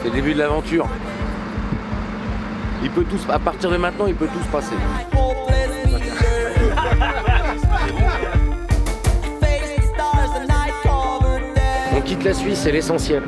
C'est le début de l'aventure. Il peut tous, à partir de maintenant, il peut tout se passer. On quitte la Suisse, c'est l'essentiel.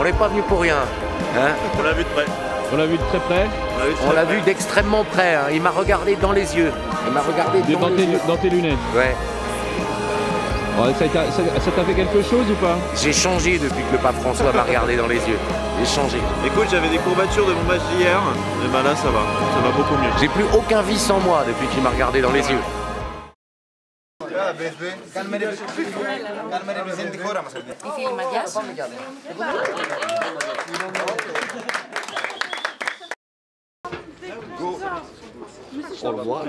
On n'est pas venu pour rien. Hein? On l'a vu de près. On l'a vu de très près. On l'a vu d'extrêmement près. Hein. Il m'a regardé dans les yeux. Il m'a regardé dans tes lunettes. Ouais. Ouais, ça t'a fait quelque chose ou pas? J'ai changé depuis que le pape François m'a regardé dans les yeux. J'ai changé. Écoute, j'avais des courbatures de mon match d'hier. Et ben là, ça va beaucoup mieux. J'ai plus aucun vice en moi depuis qu'il m'a regardé dans les yeux. On le voit.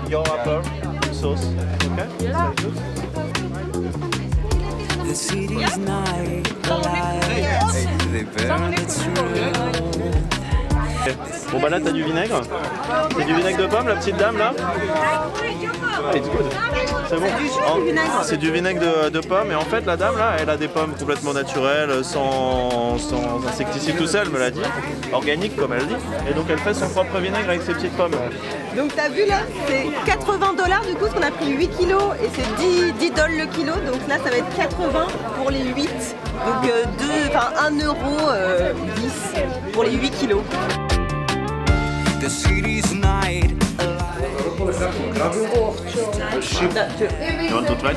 Your apple, sauce, okay? The city's night lights, they burn its Bon bah là t'as du vinaigre. C'est du vinaigre de pomme, la petite dame là. It's good. C'est bon. C'est du vinaigre de pomme et en fait la dame là elle a des pommes complètement naturelles, sans insecticide, tout ça elle me l'a dit. Organique comme elle dit. Et donc elle fait son propre vinaigre avec ses petites pommes. Donc t'as vu là, c'est 80 $ du coup, parce qu'on a pris 8 kilos et c'est 10 $ le kilo. Donc là ça va être 80 pour les 8. Donc 1,10 € pour les 8 kilos. The city's night You want to try?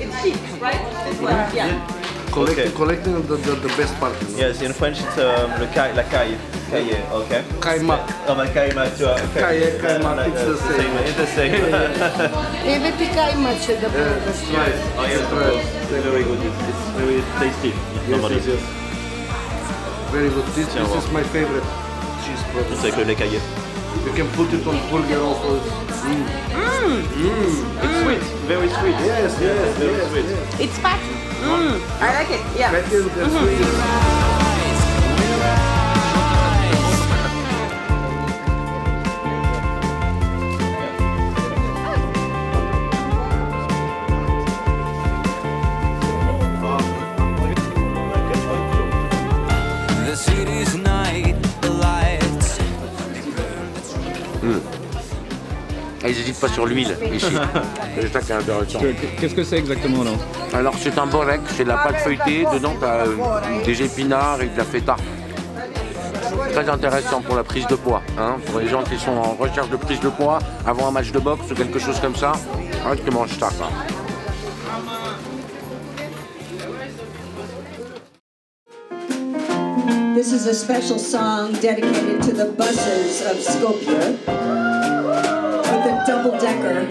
It's cheap, right? Yeah. Collecting the best part. Yes, in French it's la caille. Caille, okay. Kaimak. Oh, my kaimak, tu vois. Kaimak, it's the same. It's the same. Yes, Oh, yes, very good. It's very tasty. Normally. yes. Very good. This is my favorite cheese product. C'est avec le lait caillé. You can put it on burger also. It's sweet, very sweet. Yes, Very sweet. It's fat. I like it, yeah. That is the sweet. Ils n'hésitent pas sur l'huile ici. C'est ça qui est intéressant. Qu'est-ce que c'est exactement là? Alors c'est un borek, c'est de la pâte feuilletée. Dedans tu as des épinards et de la feta. Très intéressant pour la prise de poids. Hein, pour les gens qui sont en recherche de prise de poids avant un match de boxe ou quelque chose comme ça. Hein, tu manges ça. This is a special song dedicated to the buses of Skopje with a double-decker.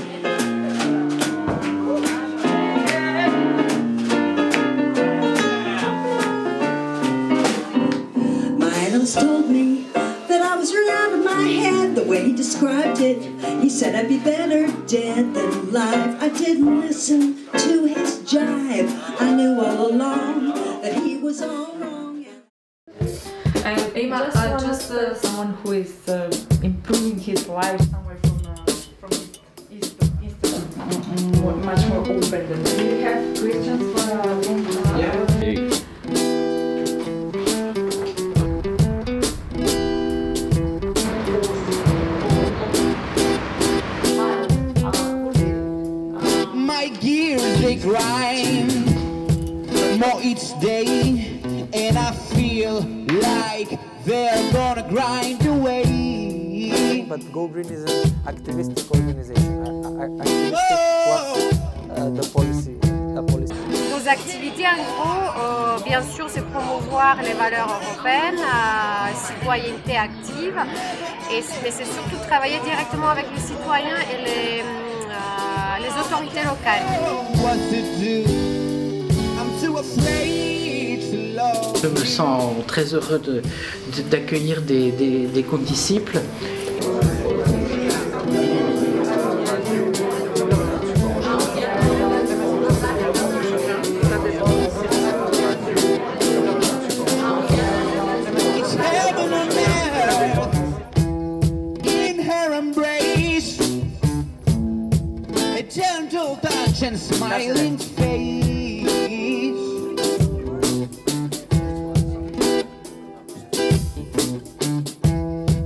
My analyst told me that I was really out of my head the way he described it. He said I'd be better dead than alive. I didn't listen to his jive. I knew all along that he was all wrong. And Emma, just someone who is improving his life somewhere from East, much more open than. Do you have questions for My gears they grind more each day, and I feel like they're gonna grind away. but Go Green is an activistic organization. Activistic what the policy. Nos activités, en gros, bien sûr, c'est promouvoir les valeurs européennes, citoyenneté active, mais c'est surtout travailler directement avec les citoyens et les autorités locales. Je me sens très heureux d'accueillir des condisciples. Gentle touch and smiling face.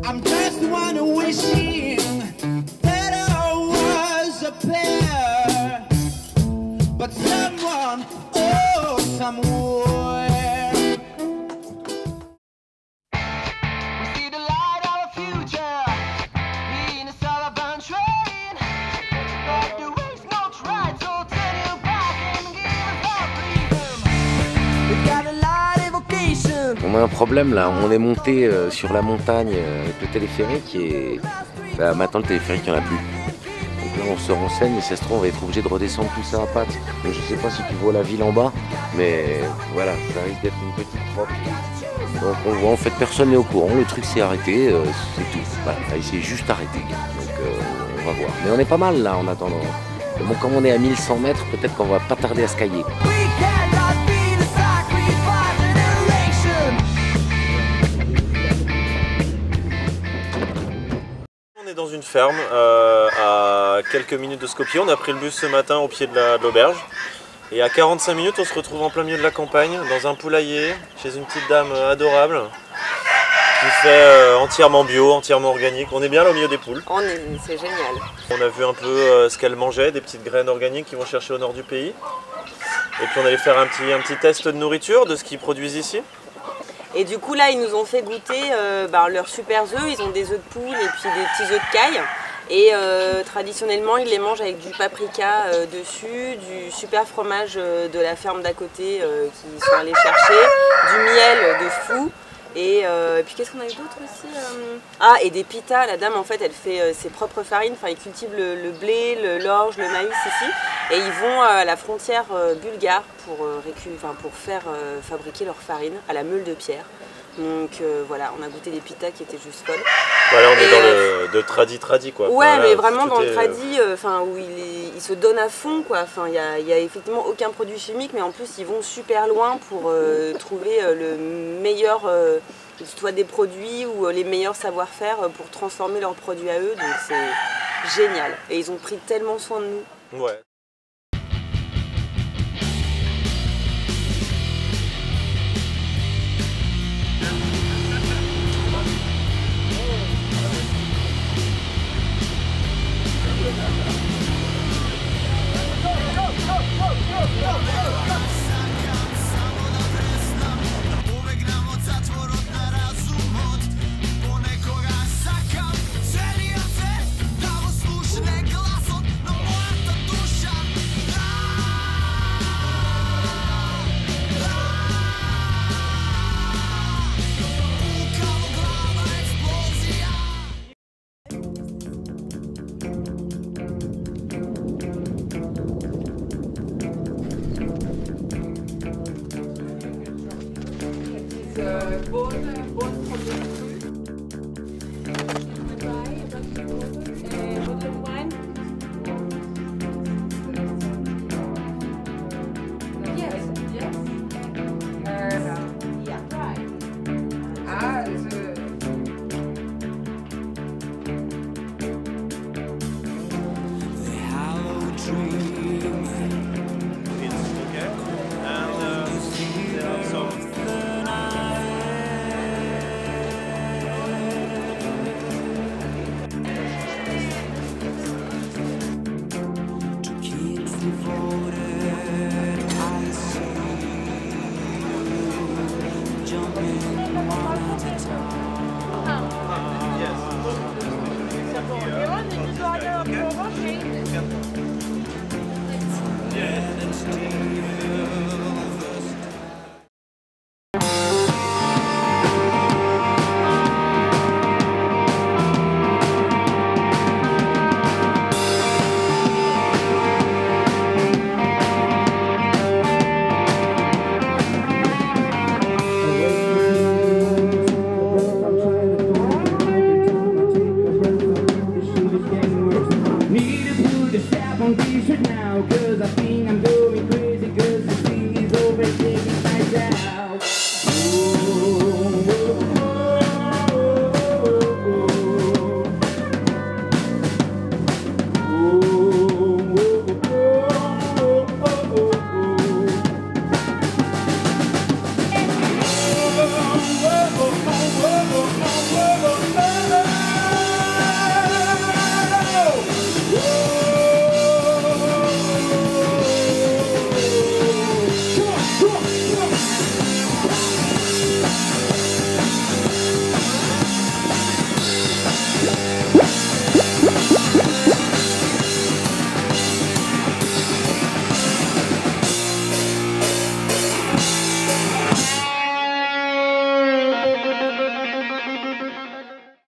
I'm just one wishing that I was a pair, but someone, oh, somewhere. We see the light of a future in a suburban train. On a un problème là, on est monté sur la montagne avec le téléphérique et maintenant le téléphérique il n'y en a plus. Donc là on se renseigne et si ça se trouve on va être obligé de redescendre tout ça à pattes. Donc je sais pas si tu vois la ville en bas, mais voilà, ça risque d'être une petite trotte. Donc on voit en fait personne n'est au courant, le truc s'est arrêté, c'est tout. Voilà, il s'est juste arrêté. Donc on va voir. Mais on est pas mal là en attendant. Bon, comme on est à 1100 mètres, peut-être qu'on va pas tarder à se cailler. On est dans une ferme à quelques minutes de Skopje. On a pris le bus ce matin au pied de l'auberge. Et à 45 minutes, on se retrouve en plein milieu de la campagne, dans un poulailler, chez une petite dame adorable, qui fait entièrement bio, entièrement organique. On est bien là au milieu des poules. C'est génial. On a vu un peu ce qu'elle mangeait, des petites graines organiques qu'ils vont chercher au nord du pays. Et puis on allait faire un petit test de nourriture, de ce qu'ils produisent ici. Et du coup là ils nous ont fait goûter leurs super œufs, ils ont des œufs de poule et puis des petits œufs de caille. Et traditionnellement ils les mangent avec du paprika dessus, du super fromage de la ferme d'à côté qu'ils sont allés chercher, du miel de fou. Et puis qu'est-ce qu'on a eu d'autre aussi et des pitas, la dame en fait elle fait ses propres farines, enfin ils cultivent le blé, l'orge, le maïs ici. Et ils vont à la frontière bulgare pour faire fabriquer leur farine à la meule de pierre. Donc voilà, on a goûté des pitas qui étaient juste folles. Voilà, on est dans le tradi quoi. Ouais, mais vraiment dans le tradi, où ils se donnent à fond quoi. Enfin, il y a effectivement aucun produit chimique, mais en plus ils vont super loin pour trouver le meilleur, soit des produits ou les meilleurs savoir-faire pour transformer leurs produits à eux. Donc c'est génial. Et ils ont pris tellement soin de nous. Ouais.